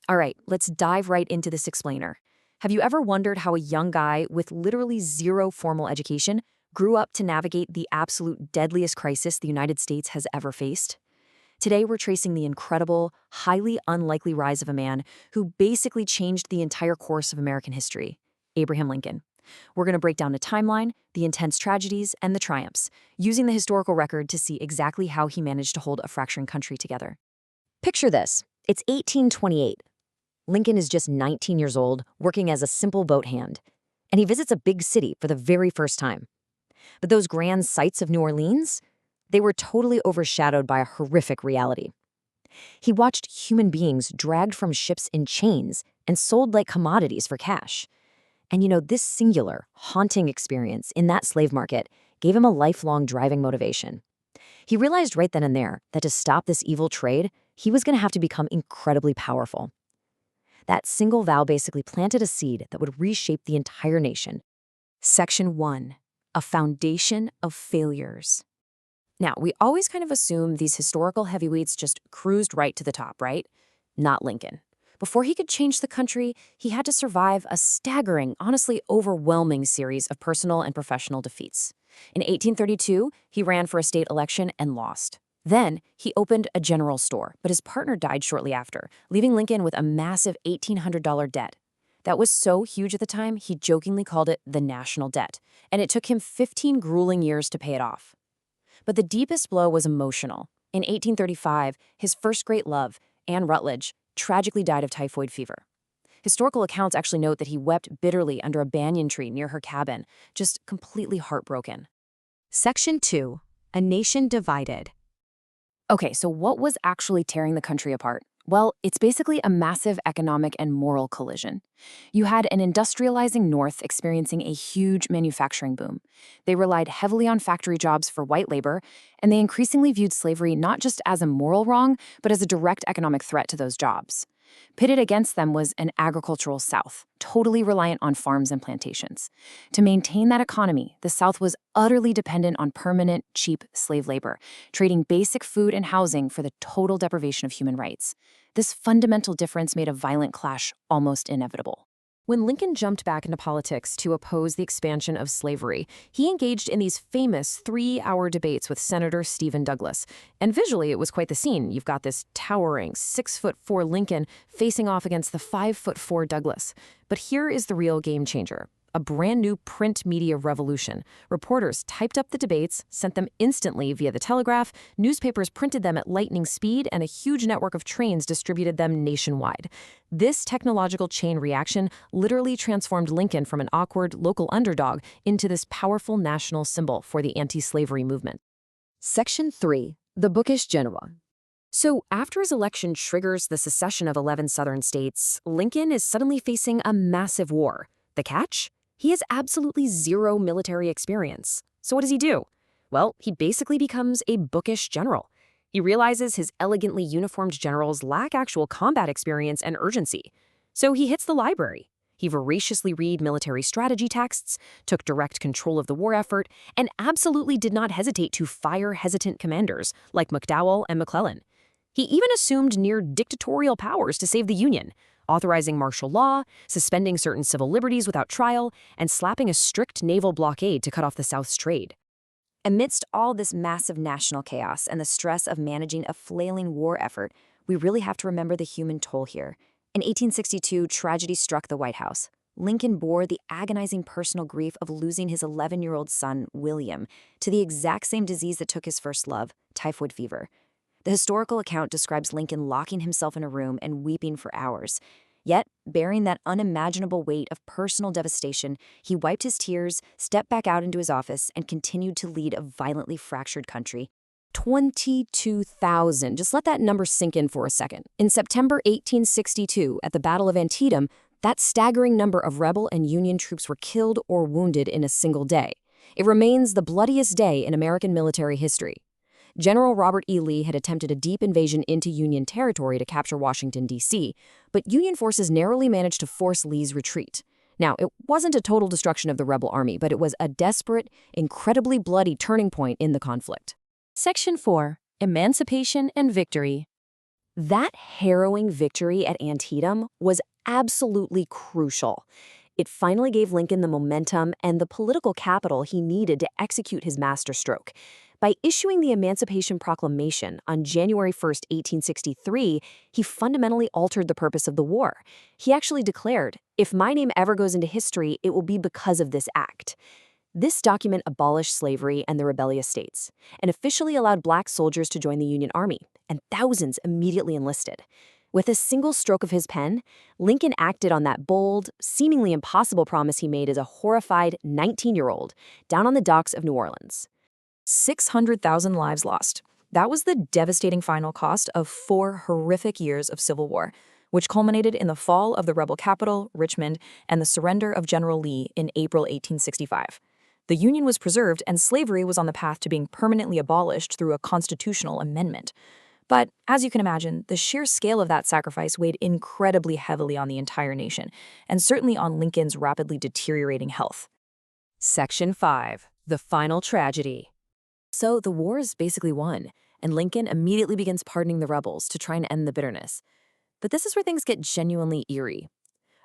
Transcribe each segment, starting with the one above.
All right, let's dive right into this explainer. Have you ever wondered how a young guy with literally zero formal education grew up to navigate the absolute deadliest crisis the United States has ever faced? Today, we're tracing the incredible, highly unlikely rise of a man who basically changed the entire course of American history, Abraham Lincoln. We're going to break down the timeline, the intense tragedies, and the triumphs, using the historical record to see exactly how he managed to hold a fracturing country together. Picture this. It's 1828. Lincoln is just 19 years old, working as a simple boat hand, and he visits a big city for the very first time. But those grand sights of New Orleans, they were totally overshadowed by a horrific reality. He watched human beings dragged from ships in chains and sold like commodities for cash. And this singular, haunting experience in that slave market gave him a lifelong driving motivation. He realized right then and there that to stop this evil trade, he was going to have to become incredibly powerful. That single vow basically planted a seed that would reshape the entire nation. Section 1. A foundation of failures. Now, we always kind of assume these historical heavyweights just cruised right to the top, right? Not Lincoln. Before he could change the country, he had to survive a staggering, honestly overwhelming series of personal and professional defeats. In 1832, he ran for a state election and lost. Then, he opened a general store, but his partner died shortly after, leaving Lincoln with a massive $1,800 debt. That was so huge at the time, he jokingly called it the national debt, and it took him 15 grueling years to pay it off. But the deepest blow was emotional. In 1835, his first great love, Anne Rutledge, tragically died of typhoid fever. Historical accounts actually note that he wept bitterly under a banyan tree near her cabin, just completely heartbroken. Section 2. A nation divided. Okay, so what was actually tearing the country apart? Well, it's basically a massive economic and moral collision. You had an industrializing North experiencing a huge manufacturing boom. They relied heavily on factory jobs for white labor, and they increasingly viewed slavery not just as a moral wrong, but as a direct economic threat to those jobs. Pitted against them was an agricultural South, totally reliant on farms and plantations. To maintain that economy, the South was utterly dependent on permanent, cheap slave labor, trading basic food and housing for the total deprivation of human rights. This fundamental difference made a violent clash almost inevitable. When Lincoln jumped back into politics to oppose the expansion of slavery, he engaged in these famous 3-hour debates with Senator Stephen Douglas. And visually, it was quite the scene. You've got this towering 6'4" Lincoln facing off against the 5'4" Douglas. But here is the real game changer. A brand new print media revolution. Reporters typed up the debates, sent them instantly via the telegraph, newspapers printed them at lightning speed, and a huge network of trains distributed them nationwide. This technological chain reaction literally transformed Lincoln from an awkward local underdog into this powerful national symbol for the anti-slavery movement. Section 3. The Bookish General. So after his election triggers the secession of 11 southern states, Lincoln is suddenly facing a massive war. The catch? He has absolutely zero military experience. So what does he do? Well, he basically becomes a bookish general. He realizes his elegantly uniformed generals lack actual combat experience and urgency. So he hits the library. He voraciously read military strategy texts, took direct control of the war effort, and absolutely did not hesitate to fire hesitant commanders like McDowell and McClellan. He even assumed near dictatorial powers to save the Union, authorizing martial law, suspending certain civil liberties without trial, and slapping a strict naval blockade to cut off the South's trade. Amidst all this massive national chaos and the stress of managing a flailing war effort, we really have to remember the human toll here. In 1862, tragedy struck the White House. Lincoln bore the agonizing personal grief of losing his 11-year-old son, William, to the exact same disease that took his first love, typhoid fever. The historical account describes Lincoln locking himself in a room and weeping for hours. Yet, bearing that unimaginable weight of personal devastation, he wiped his tears, stepped back out into his office, and continued to lead a violently fractured country. 22,000. Just let that number sink in for a second. In September 1862, at the Battle of Antietam, that staggering number of rebel and Union troops were killed or wounded in a single day. It remains the bloodiest day in American military history. General Robert E. Lee had attempted a deep invasion into Union territory to capture Washington, D.C., but Union forces narrowly managed to force Lee's retreat. Now, it wasn't a total destruction of the rebel army, but it was a desperate, incredibly bloody turning point in the conflict. Section 4. Emancipation and Victory. That harrowing victory at Antietam was absolutely crucial. It finally gave Lincoln the momentum and the political capital he needed to execute his masterstroke. By issuing the Emancipation Proclamation on January 1st, 1863, he fundamentally altered the purpose of the war. He actually declared, "If my name ever goes into history, it will be because of this act." This document abolished slavery and the rebellious states, and officially allowed black soldiers to join the Union Army, and thousands immediately enlisted. With a single stroke of his pen, Lincoln acted on that bold, seemingly impossible promise he made as a horrified 19-year-old down on the docks of New Orleans. 600,000 lives lost. That was the devastating final cost of 4 horrific years of civil war, which culminated in the fall of the rebel capital, Richmond, and the surrender of General Lee in April 1865. The Union was preserved, and slavery was on the path to being permanently abolished through a constitutional amendment. But, as you can imagine, the sheer scale of that sacrifice weighed incredibly heavily on the entire nation, and certainly on Lincoln's rapidly deteriorating health. Section 5. The Final Tragedy. So the war is basically won, and Lincoln immediately begins pardoning the rebels to try and end the bitterness. But this is where things get genuinely eerie.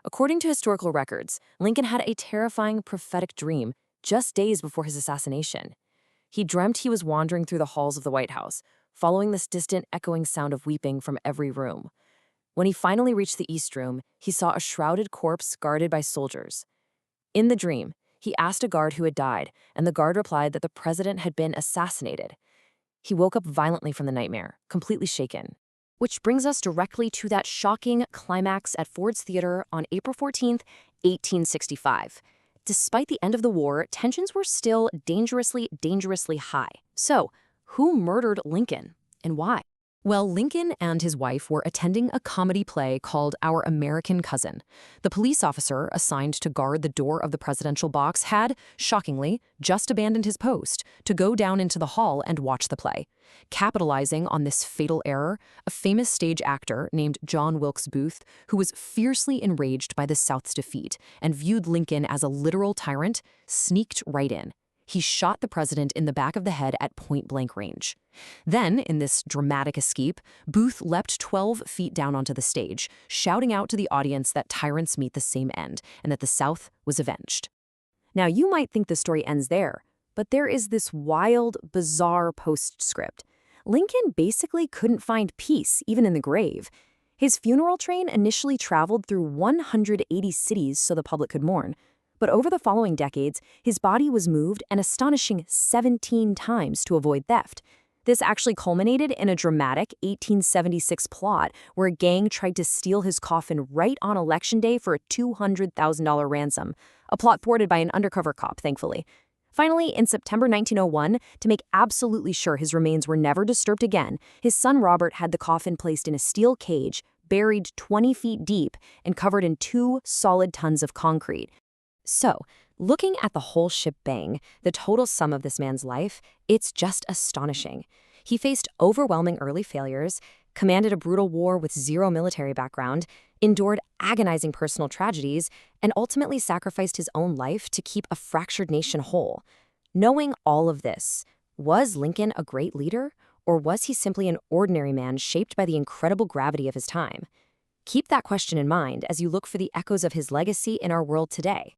According to historical records, Lincoln had a terrifying prophetic dream just days before his assassination. He dreamt he was wandering through the halls of the White House, following this distant, echoing sound of weeping from every room. When he finally reached the East Room, he saw a shrouded corpse guarded by soldiers. In the dream, he asked a guard who had died, and the guard replied that the president had been assassinated. He woke up violently from the nightmare, completely shaken. Which brings us directly to that shocking climax at Ford's Theater on April 14th, 1865. Despite the end of the war, tensions were still dangerously high. So, who murdered Lincoln and why? Well, Lincoln and his wife were attending a comedy play called Our American Cousin. The police officer assigned to guard the door of the presidential box had, shockingly, just abandoned his post to go down into the hall and watch the play. Capitalizing on this fatal error, a famous stage actor named John Wilkes Booth, who was fiercely enraged by the South's defeat and viewed Lincoln as a literal tyrant, sneaked right in. He shot the president in the back of the head at point-blank range. Then, in this dramatic escape, Booth leapt 12 feet down onto the stage, shouting out to the audience that tyrants meet the same end and that the South was avenged. Now, you might think the story ends there, but there is this wild, bizarre postscript. Lincoln basically couldn't find peace, even in the grave. His funeral train initially traveled through 180 cities so the public could mourn. But over the following decades, his body was moved an astonishing 17 times to avoid theft. This actually culminated in a dramatic 1876 plot where a gang tried to steal his coffin right on Election Day for a $200,000 ransom, a plot thwarted by an undercover cop, thankfully. Finally, in September 1901, to make absolutely sure his remains were never disturbed again, his son Robert had the coffin placed in a steel cage, buried 20 feet deep, and covered in 2 solid tons of concrete. So, looking at the whole shebang, the total sum of this man's life, it's just astonishing. He faced overwhelming early failures, commanded a brutal war with zero military background, endured agonizing personal tragedies, and ultimately sacrificed his own life to keep a fractured nation whole. Knowing all of this, was Lincoln a great leader, or was he simply an ordinary man shaped by the incredible gravity of his time? Keep that question in mind as you look for the echoes of his legacy in our world today.